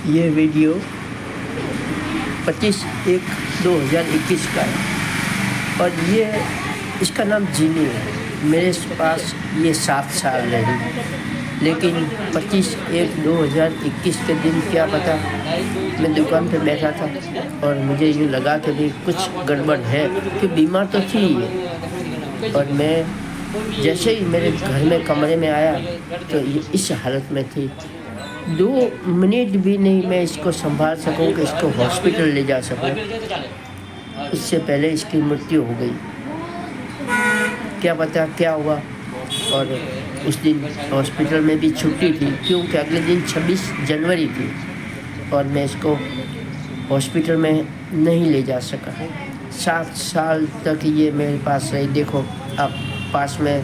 ये वीडियो 25/1/2021 का है और ये इसका नाम जीनी है। मेरे पास ये 7 साल रही, लेकिन 25/1/2021 के दिन क्या पता मैं दुकान पे बैठा था और मुझे यूँ लगा कि भाई कुछ गड़बड़ है, कि बीमार तो थी ये। और मैं जैसे ही मेरे घर में कमरे में आया तो ये इस हालत में थी। 2 मिनट भी नहीं मैं इसको संभाल सकूं कि इसको हॉस्पिटल ले जा सकूं, इससे पहले इसकी मृत्यु हो गई। क्या पता क्या हुआ। और उस दिन हॉस्पिटल में भी छुट्टी थी, क्योंकि अगले दिन 26 जनवरी थी और मैं इसको हॉस्पिटल में नहीं ले जा सका। 7 साल तक ये मेरे पास रही। देखो आप पास में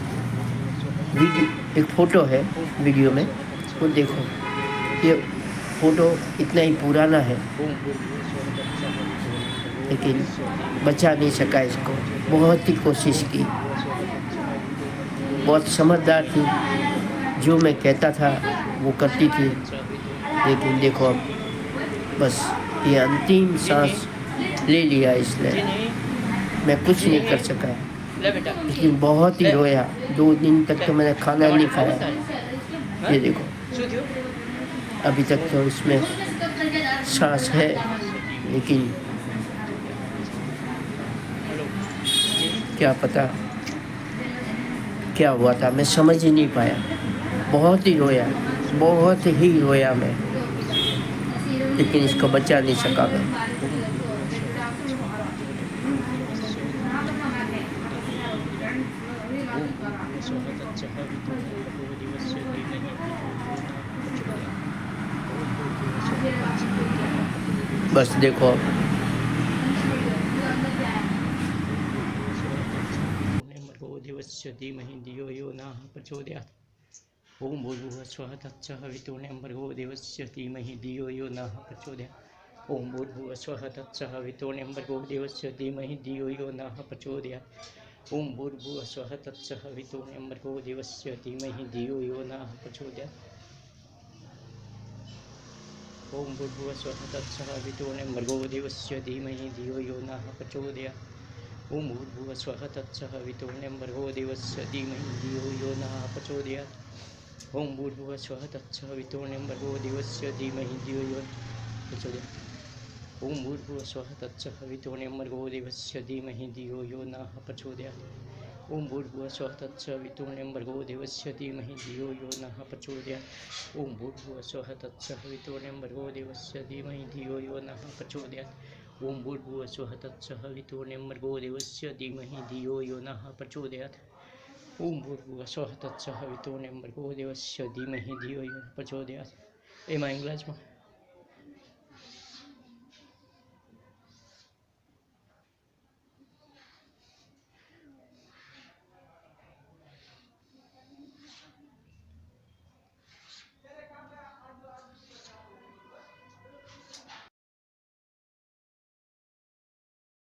वीडियो एक फ़ोटो है, वीडियो में वो देखो, ये फ़ोटो इतना ही पुराना है, लेकिन बचा नहीं सका इसको। बहुत ही कोशिश की, बहुत समझदार थी, जो मैं कहता था वो करती थी। लेकिन देखो अब बस ये अंतिम सांस ले लिया इसने। मैं कुछ नहीं कर सका, लेकिन बहुत ही रोया। 2 दिन तक तो मैंने खाना नहीं खाया। ये देखो अभी तक तो इसमें सांस है, लेकिन क्या पता क्या हुआ था, मैं समझ ही नहीं पाया। बहुत ही रोया मैं, लेकिन इसको बचा नहीं सका मैं। बस देखो देवस्य धीमहि धियो यो नः प्रचोदयात्। ओम भूर्भुवः स्वः तत्सवितुर्वरेण्यं भर्गो देवस्य धीमहि धियो यो नः प्रचोदयात्। ओम भूर्भुवः स्वः तत्सवितुर्वरेण्यं भर्गो देवस्य धीमहि धियो यो नः प्रचोदयात्। ओम भूर्भुवः स्वः तत्सवितुर्वरेण्यं भर्गो देवस्य धीमहि धियो यो नः प्रचोदयात्। ओम भूर्भुवः स्वः तत्सवितुर्वरेण्यं भर्गो देवस्य धीमहि धियो यो नः प्रचोदयात्। ओम भूर्भुवः स्वः तत्सवितुर्वरेण्यं भर्गो देवस्य धीमहि धियो यो नः प्रचोदयात्। ओम भूर्भुवः स्वः तत्सवितुर्वरेण्यं भर्गो देवस्य धीमहि धियो यो प्रचोदयात्। ओम भूर्भुवः स्वः तत्सवितुर्वरेण्यं भर्गो देवस्य धीमहि धियो यो नः प्रचोदयात्। ओम भूर्भुवः स्वः तत्सवितुर्वरेण्यं भर्गो देवस्य धीमहि धियो यो नः प्रचोदयात्। ओम भूर्भुवः स्वः तत्सवितुर्वरेण्यं भर्गो देवस्य धीमहि धियो यो नः प्रचोदयात्। ओम भूर्भुवः स्वः तत्सवितुर्वरेण्यं भर्गो देवस्य धीमहि धियो यो नः प्रचोदयात्। ओम भूर्भुवः स्वः तत्सवितुर्वरेण्यं भर्गो देवस्य धीमहि धियो यो नः प्रचोदयात्। एमा इंग्लिश में